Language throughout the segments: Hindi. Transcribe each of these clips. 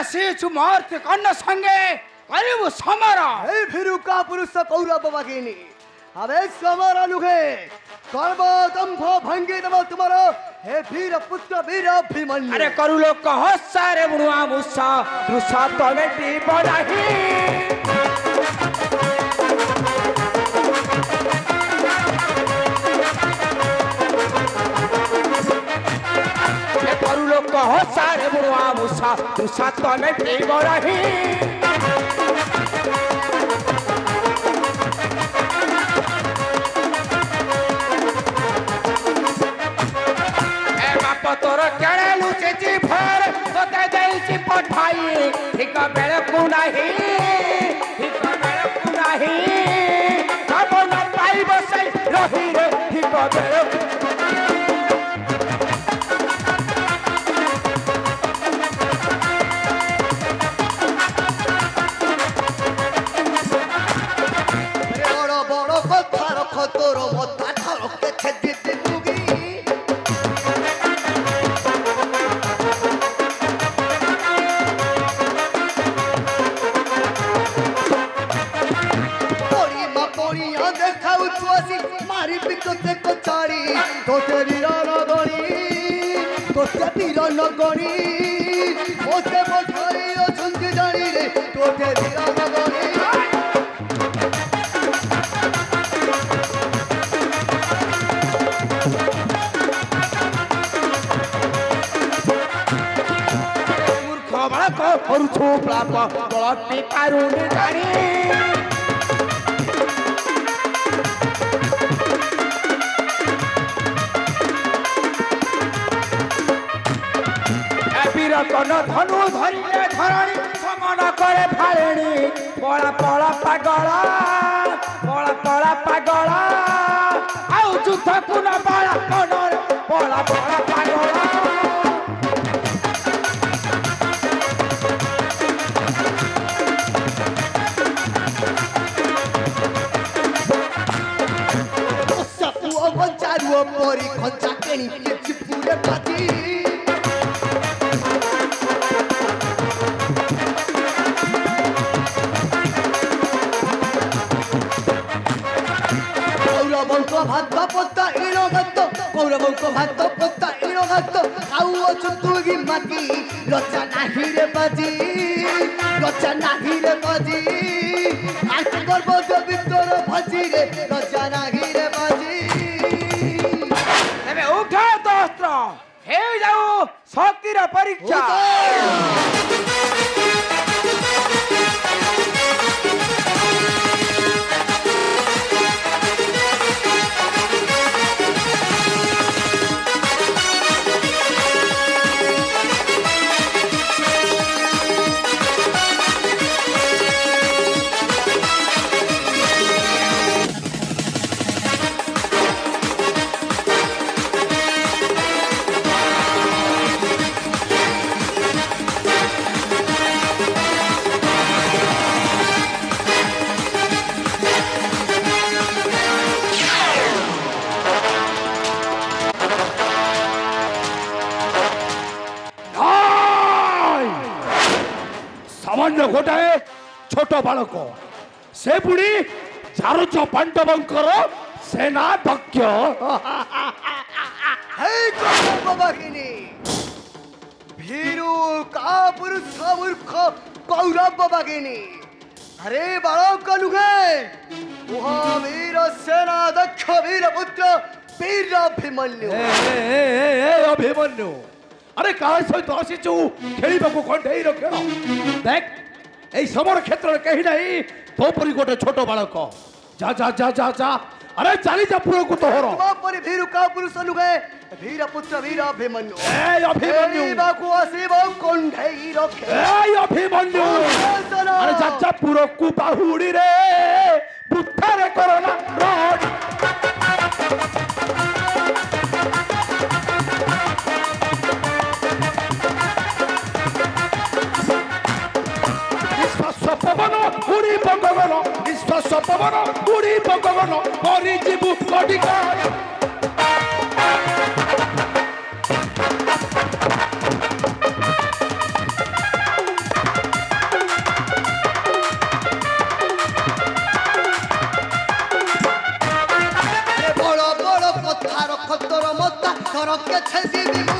ଆସିଛୁ ମର୍ତ୍ତ୍ୟ କର୍ଣ୍ଣ ସଙ୍ଗେ କରିବୁ ସମର। এই ভীরুকা পুরুষ কৌরব বাগিনী আবে সমর লুহে কর্ম দম্ভ ভঙ্গি দেব তোমার হে বীর পুত্র বীর অভিমন্যু। আরে করু লোক হসারে বুড়া মুসা দৃশ্যা তলে দিব নাহি। করু লোক হসারে বুড়া মুসা দৃশ্যা তলে দিব নাহি। তোর কেড়ে লুচেছি ভর তোতে দেইছি পঠাই ঠিক বেড়কু নাহি ঠিক বেড়কু নাহি যাব না পাইব সেই রহি রে ঠিক বেড়কু। বড় বড় কথা রখ তোর মতা ধরকে ছেদি দিতুগি मारी पिकोते को चारी तोते वीर नगरी तोते वीर नगरी मोते बठाई अछंती जानी रे तोते वीर नगरी। मूर्ख बालक करुछु पाप गलती पारुनी जानी। कन धनु धरिले धरणी समन करे फाळेणी पळा पळा पागला आउ युद्ध कुन बाळा कनर पळा पळा पागला। सपु अवचारु परी खंचा केणी किछि पुरे पाती ভাত পত্তা ইনো গাত কৌরবঙ্ক ভাত পত্তা ইনো গাত খাও চতুগি মাটি লজ্জা নাহি রে বাজি লজ্জা নাহি রে বাজি আজ গর্ব ভিতর ভাজি রে লজ্জা নাহি রে বাজি। তবে উঠা দস্ত্র হে যাও শক্তির পরীক্ষা। सामान्य गोटाए छोट बालक से पुणी चारुच पांडवंकर सेनाध्यक्ष। भीरु का पुरुष मूर्ख कौरव बागिनी अरे बालक लुगे वीर सेनाध्यक्ष वीर पुत्र वीर अभिमन्यु। अभिमन्यु अरे कहा सहित आसीचु खेलिबाकू कंठेई रखेल देख ए समर क्षेत्र कहीं नहीं तो परी गोटे छोट बालक जा जा जा जा जा अरे चली जा पूरा को तोहर परी भीर का पुरुष लुगे वीर पुत्र वीर अभिमन्यु। ए अभिमन्यु बाकू आसीबो कंठेई रखे ए अभिमन्यु अरे जा जा पूरा को बाहुड़ी रे बुत्थारे करना रोड पवन उड़ी पगवन निश्वास पवन उड़ी पगवन करी जीवु कटिका पाथर के छेदी मु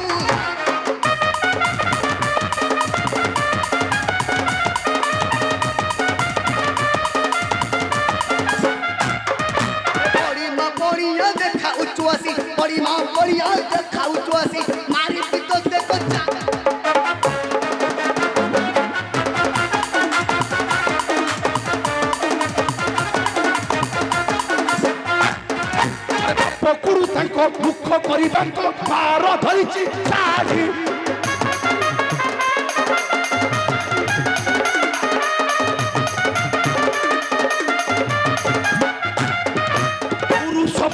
बढ़िया देखा उचुआसी बड़ी माँ बढ़िया देखा उचुआसी मारी पितो देखो पकुरु तांको दुख करिबांको पार धरिछि साही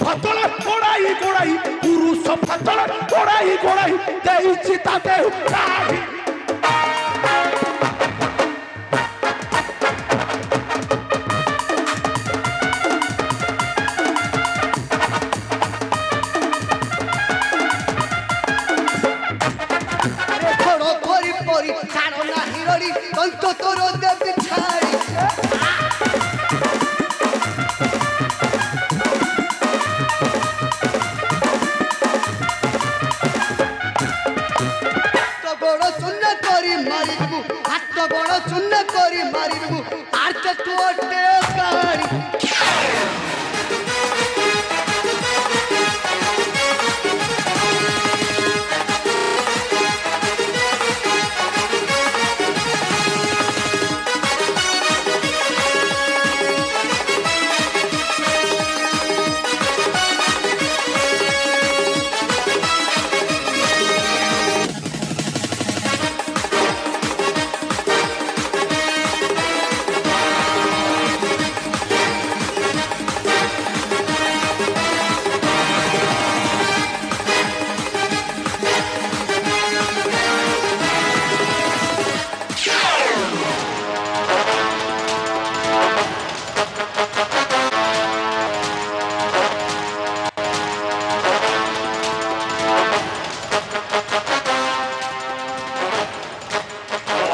फतल गोड़ाई गोड़ाई पुरुष फतल गोड़ाई गोड़ाई देइछि ताते उठाई अरे थोड़ो थोड़ी पोरी छाड़ो ना हिरोड़ी तो तोरो दे बिछाड़ी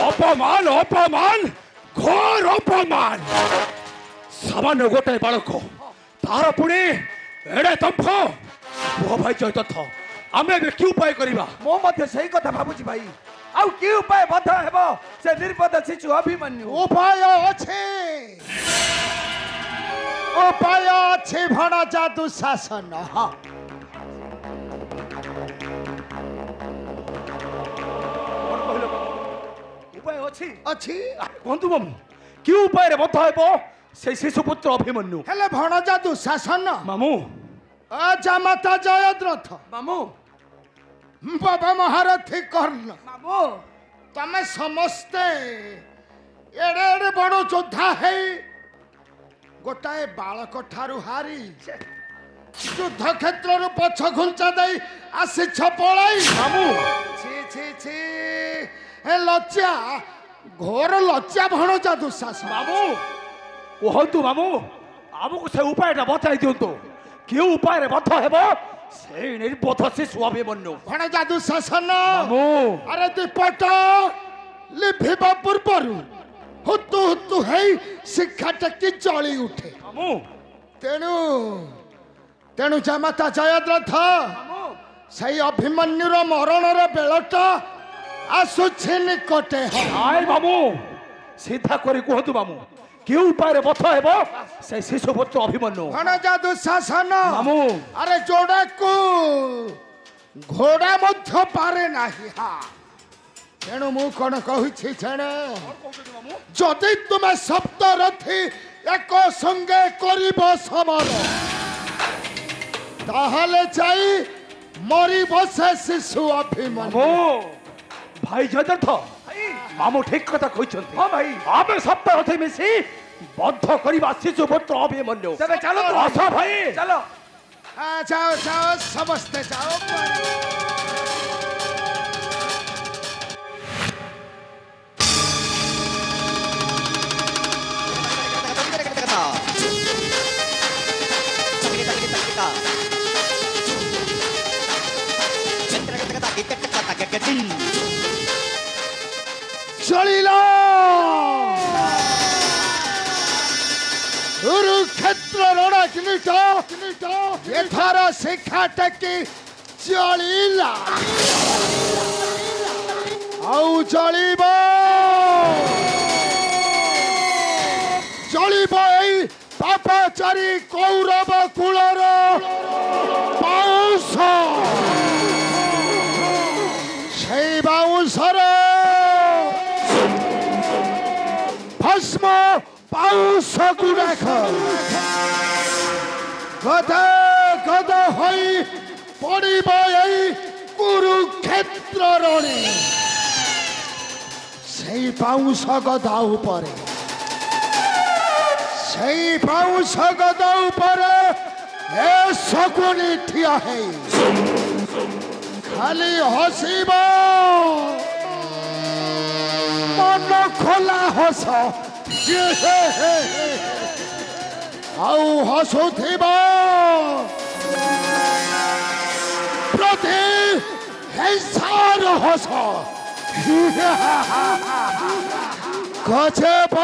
अपमान अपमान घोर अपमान सामान्य गोटे बालक तार पुणी एड़े दंभ पुह भाई जयदत्त आम कि उपाय करवा मो मध्य सही कथा भाबुची भाई आउ कि उपाय बद्ध हेबो से निर्बोध शिशु अभिमन्यु उपाय अच्छे भण जादू शासन उपाय अच्छी अच्छी कहतु मामू कि उपाय बद्ध हेबो से शिशुपुत्र अभिमन्यु हेले भण जादू शासन मामू जामाता जयद्रथ मामू बाबा महारथी कर्ण मामू तमे समस्ते एड़े एड़े बड़ योद्धा है गोटाए बालक ठारू हारी युद्ध क्षेत्र पछ घुंचा दे आसी पलाई मामू छी छी छी ए लज्जा घोर लज्जा भण जादू शासन मामू कहतु मामू आमको से उपाय बताई दिंतु कि उपाय बद्ध हेबो से निर्बोध शिशु अभिमन्यु भण जादू शासन मामू अरे दीपट लिभिबा पूर्वरु हुतु हुतु है शिक्षा टेकी जली उठे मामू तेणु तेणु जामाता जयद्रथ सही अभिमन्युर मरणर बेलटा आसुछि निकटे आय मामू सीधा करी कहतु मामू कि उपाय बद्ध हेबो से शिशुपुत्र अभिमन्यु भण जादू शासन मामू अरे जोड़ा को घोड़ा मध्य पारे नाही हा तेणु मु कौन कहुछि छेणे जदि तुमे सप्तरथी एक संगे करिब समर ताहले जाई मरी बसे शिशु अभिमन्यु मामू भाई जयदत्त मामू ठीक कथा कहछन्ति हां भाई आमे सप्ताह मिसी बद्ध करिबा शिशुपुत्र अभिमन्यु तबे चलो तो आस भाई चलो जाओ जाओ समझते जाओ चलिला कुरुक्षेत्र रण किमिट एथार शिक्षा टेकी ଜଳିଲା ଆଉ ଜଳିବ ଜଳିବ ଏଇ ପାପାଚାରୀ କୌରବ କୁଳର ବାଉଁଶ সেই বাউঁশর ভস্ম বাউঁশ গুড়াখ গদা গদা হই পড়িব এই কুরুক্ষেত্র রণে সেই বাউঁশ গদা উপরে সেই বাউঁশ গদা উপরে এ শকুনি ঠিয়া হেই খালি হসিব মন খোলা হস আউ হসুথিব প্রতি হিংসার হস গজব